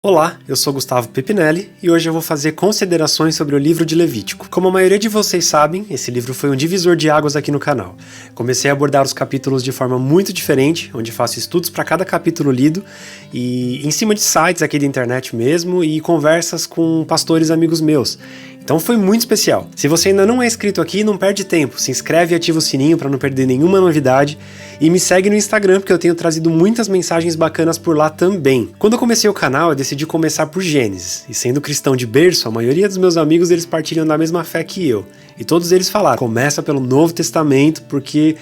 Olá, eu sou Gustavo Pepinelli e hoje eu vou fazer considerações sobre o livro de Levítico. Como a maioria de vocês sabem, esse livro foi um divisor de águas aqui no canal. Comecei a abordar os capítulos de forma muito diferente, onde faço estudos para cada capítulo lido e em cima de sites aqui da internet mesmo e conversas com pastores amigos meus. Então foi muito especial. Se você ainda não é inscrito aqui, não perde tempo. Se inscreve e ativa o sininho para não perder nenhuma novidade. E me segue no Instagram, porque eu tenho trazido muitas mensagens bacanas por lá também. Quando eu comecei o canal, eu decidi começar por Gênesis. E sendo cristão de berço, a maioria dos meus amigos eles partilham da mesma fé que eu. E todos eles falaram, começa pelo Novo Testamento, porque...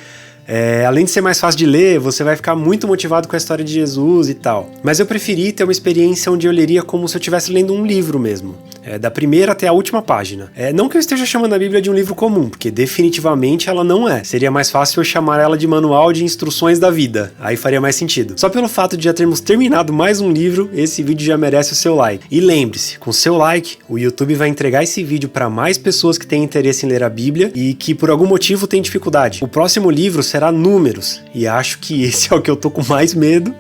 além de ser mais fácil de ler, você vai ficar muito motivado com a história de Jesus e tal. Mas eu preferi ter uma experiência onde eu leria como se eu estivesse lendo um livro mesmo. Da primeira até a última página. Não que eu esteja chamando a Bíblia de um livro comum, porque definitivamente ela não é. Seria mais fácil eu chamar ela de manual de instruções da vida. Aí faria mais sentido. Só pelo fato de já termos terminado mais um livro, esse vídeo já merece o seu like. E lembre-se, com seu like, o YouTube vai entregar esse vídeo para mais pessoas que têm interesse em ler a Bíblia e que por algum motivo têm dificuldade. O próximo livro será Números, e acho que esse é o que eu tô com mais medo.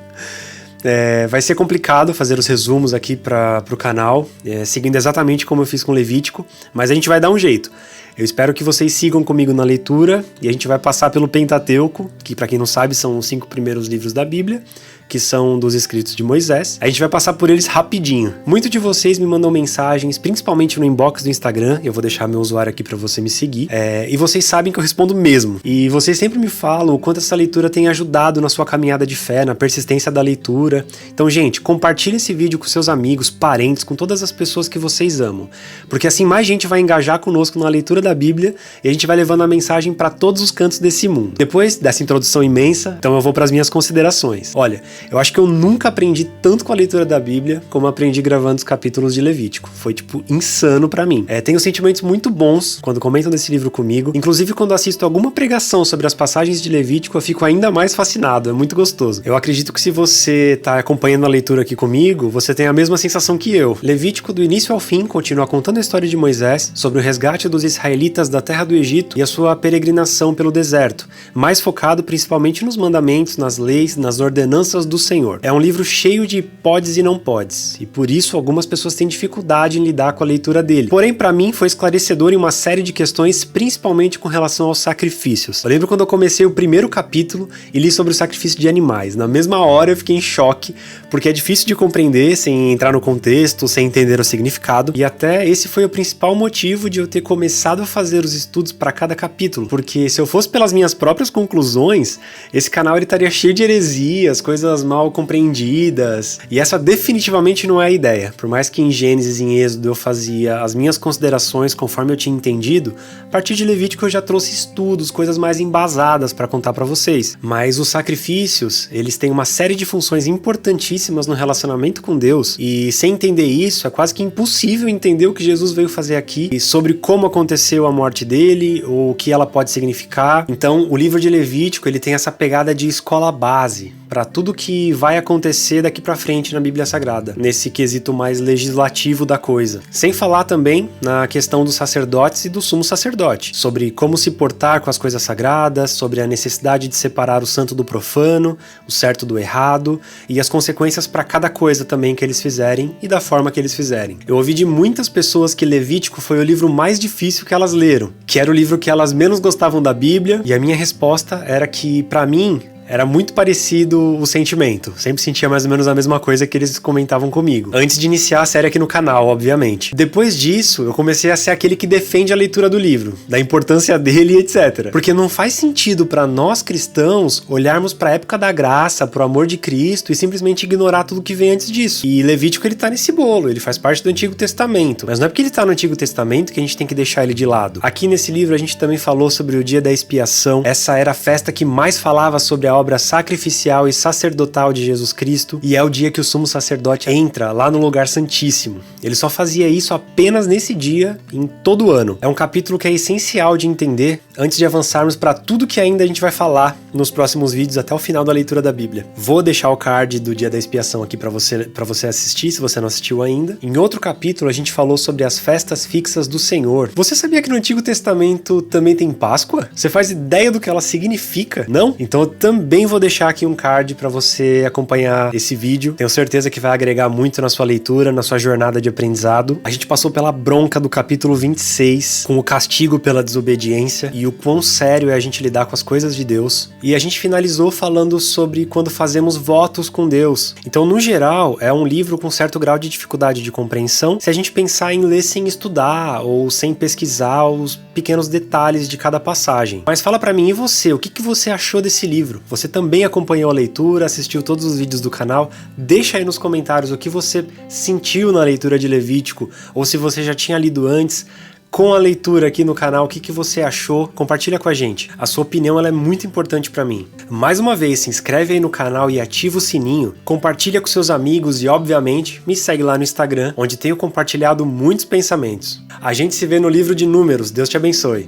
Vai ser complicado fazer os resumos aqui para o canal, seguindo exatamente como eu fiz com Levítico, mas a gente vai dar um jeito. Eu espero que vocês sigam comigo na leitura e a gente vai passar pelo Pentateuco, que para quem não sabe são os 5 primeiros livros da Bíblia, que são dos escritos de Moisés. A gente vai passar por eles rapidinho. Muitos de vocês me mandam mensagens, principalmente no inbox do Instagram, eu vou deixar meu usuário aqui para você me seguir, e vocês sabem que eu respondo mesmo. E vocês sempre me falam o quanto essa leitura tem ajudado na sua caminhada de fé, na persistência da leitura. Então, gente, compartilhe esse vídeo com seus amigos, parentes, com todas as pessoas que vocês amam, porque assim mais gente vai engajar conosco na leitura da Bíblia e a gente vai levando a mensagem para todos os cantos desse mundo. Depois dessa introdução imensa, então eu vou para as minhas considerações. Olha, eu acho que eu nunca aprendi tanto com a leitura da Bíblia como aprendi gravando os capítulos de Levítico. Foi, insano pra mim. Tenho sentimentos muito bons quando comentam desse livro comigo. Inclusive, quando assisto alguma pregação sobre as passagens de Levítico, eu fico ainda mais fascinado. É muito gostoso. Eu acredito que se você tá acompanhando a leitura aqui comigo, você tem a mesma sensação que eu. Levítico, do início ao fim, continua contando a história de Moisés, sobre o resgate dos israelitas da terra do Egito e a sua peregrinação pelo deserto, mais focado principalmente nos mandamentos, nas leis, nas ordenanças do Senhor. É um livro cheio de podes e não podes, e por isso algumas pessoas têm dificuldade em lidar com a leitura dele. Porém, para mim, foi esclarecedor em uma série de questões, principalmente com relação aos sacrifícios. Eu lembro quando eu comecei o primeiro capítulo e li sobre o sacrifício de animais. Na mesma hora eu fiquei em choque, porque é difícil de compreender sem entrar no contexto, sem entender o significado, e até esse foi o principal motivo de eu ter começado a fazer os estudos para cada capítulo, porque se eu fosse pelas minhas próprias conclusões, esse canal ele estaria cheio de heresias, coisas mal compreendidas, e essa definitivamente não é a ideia. Por mais que em Gênesis e em Êxodo eu fazia as minhas considerações conforme eu tinha entendido, a partir de Levítico eu já trouxe estudos, coisas mais embasadas para contar para vocês. Mas os sacrifícios, eles têm uma série de funções importantíssimas no relacionamento com Deus, e sem entender isso, é quase que impossível entender o que Jesus veio fazer aqui, e sobre como aconteceu a morte dele, ou o que ela pode significar. Então, o livro de Levítico, ele tem essa pegada de escola base, para tudo que vai acontecer daqui pra frente na Bíblia Sagrada, nesse quesito mais legislativo da coisa. Sem falar também na questão dos sacerdotes e do sumo sacerdote, sobre como se portar com as coisas sagradas, sobre a necessidade de separar o santo do profano, o certo do errado, e as consequências para cada coisa também que eles fizerem e da forma que eles fizerem. Eu ouvi de muitas pessoas que Levítico foi o livro mais difícil que elas leram, que era o livro que elas menos gostavam da Bíblia, e a minha resposta era que, pra mim, era muito parecido o sentimento. Sempre sentia mais ou menos a mesma coisa que eles comentavam comigo. Antes de iniciar a série aqui no canal, obviamente. Depois disso, eu comecei a ser aquele que defende a leitura do livro, da importância dele, etc. Porque não faz sentido para nós cristãos olharmos para a época da graça, pro amor de Cristo e simplesmente ignorar tudo que vem antes disso. E Levítico, ele tá nesse bolo, ele faz parte do Antigo Testamento. Mas não é porque ele tá no Antigo Testamento que a gente tem que deixar ele de lado. Aqui nesse livro a gente também falou sobre o dia da expiação. Essa era a festa que mais falava sobre a obra sacrificial e sacerdotal de Jesus Cristo, e é o dia que o sumo sacerdote entra lá no lugar santíssimo. Ele só fazia isso apenas nesse dia, em todo ano. É um capítulo que é essencial de entender antes de avançarmos para tudo que ainda a gente vai falar nos próximos vídeos até o final da leitura da Bíblia. Vou deixar o card do Dia da Expiação aqui para você assistir, se você não assistiu ainda. Em outro capítulo a gente falou sobre as festas fixas do Senhor. Você sabia que no Antigo Testamento também tem Páscoa? Você faz ideia do que ela significa? Não? Então eu também vou deixar aqui um card para você acompanhar esse vídeo. Tenho certeza que vai agregar muito na sua leitura, na sua jornada de aprendizado. A gente passou pela bronca do capítulo 26, com o castigo pela desobediência e o quão sério é a gente lidar com as coisas de Deus. E a gente finalizou falando sobre quando fazemos votos com Deus. Então, no geral, é um livro com certo grau de dificuldade de compreensão se a gente pensar em ler sem estudar ou sem pesquisar os pequenos detalhes de cada passagem. Mas fala pra mim, e você? O que você achou desse livro? Você também acompanhou a leitura, assistiu todos os vídeos do canal? Deixa aí nos comentários o que você sentiu na leitura de Levítico, ou se você já tinha lido antes. Com a leitura aqui no canal, o que você achou? Compartilha com a gente. A sua opinião ela é muito importante para mim. Mais uma vez, se inscreve aí no canal e ativa o sininho. Compartilha com seus amigos e, obviamente, me segue lá no Instagram, onde tenho compartilhado muitos pensamentos. A gente se vê no livro de Números. Deus te abençoe.